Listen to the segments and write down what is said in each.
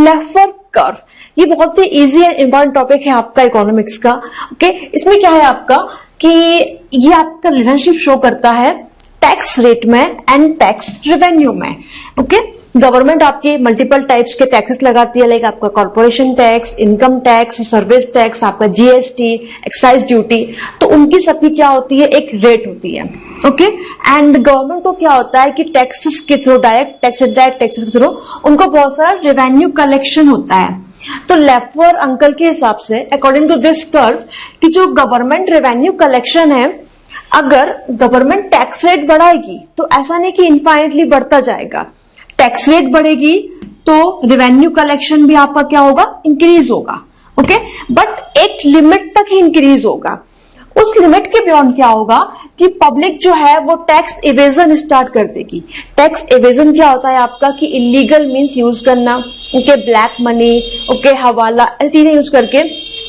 Laffer curve, ये बहुत ही easy and important topic है आपका इकोनॉमिक्स का। ओके, इसमें क्या है आपका कि ये आपका रिलेशनशिप शो करता है टैक्स रेट में एंड टैक्स रेवेन्यू में। ओके, गवर्नमेंट आपके मल्टीपल टाइप्स के टैक्सेस लगाती है, लाइक आपका corporation tax, income tax, service tax, आपका जीएसटी, एक्साइज ड्यूटी, तो उनकी सबकी क्या होती है, एक रेट होती है। ओके, एंड गवर्नमेंट को क्या होता है कि टैक्सेस के through, direct tax, indirect taxes के थ्रू उनको बहुत सारा रेवेन्यू कलेक्शन होता है। तो लेफर अंकल के हिसाब से, अकॉर्डिंग टू दिस कर्व, कि जो गवर्नमेंट रेवेन्यू कलेक्शन है, अगर गवर्नमेंट टैक्स रेट बढ़ाएगी तो ऐसा नहीं कि इनफाइनेटली बढ़ता जाएगा, टैक्स रेट बढ़ेगी तो रेवेन्यू कलेक्शन भी आपका क्या होगा, इंक्रीज होगा। ओके, बट एक लिमिट तक ही इंक्रीज होगा। उस लिमिट के बियॉन्ड क्या होगा कि पब्लिक जो है वो टैक्स इवेजन स्टार्ट कर देगी। टैक्स इवेजन क्या होता है आपका कि इलीगल मीन्स यूज करना, ओके, ब्लैक मनी, ओके, हवाला, ऐसी चीजें यूज करके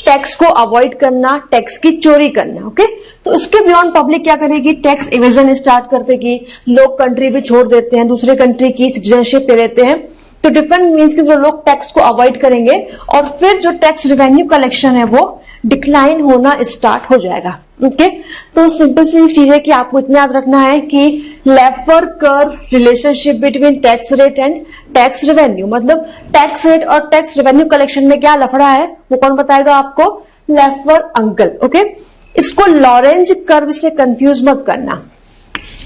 टैक्स को अवॉइड करना, टैक्स की चोरी करना। ओके, तो इसके बियॉन्ड पब्लिक क्या करेगी, टैक्स इवेजन स्टार्ट कर देगी। लोग कंट्री भी छोड़ देते हैं, दूसरे कंट्री की सिटीजनशिप ले लेते हैं। तो डिफरेंट मीन्स के जो लोग टैक्स को अवॉइड करेंगे और फिर जो टैक्स रेवेन्यू कलेक्शन है वो डिक्लाइन होना स्टार्ट हो जाएगा। ओके, तो सिंपल सी चीज है कि आपको इतना याद रखना है कि Laffer curve relationship between tax rate and tax revenue, मतलब टैक्स रेट और टैक्स रेवेन्यू कलेक्शन में क्या लफड़ा है वो कौन बताएगा आपको, लेफर अंकल। ओके, इसको लॉरेंज कर्व से कंफ्यूज मत करना।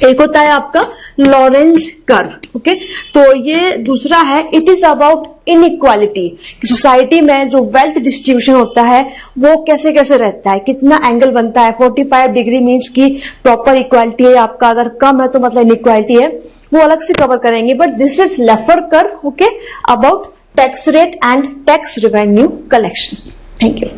एक होता है आपका लॉरेंज कर्व, ओके, तो ये दूसरा है it is about inequality, society में जो वेल्थ डिस्ट्रीब्यूशन होता है वो कैसे कैसे रहता है, कितना एंगल बनता है। 45 डिग्री मीन्स की प्रॉपर इक्वालिटी है आपका, अगर कम है तो मतलब इनइक्वालिटी है, वो अलग से कवर करेंगे। But this is Laffer curve, okay, about tax rate and tax revenue collection. Thank you.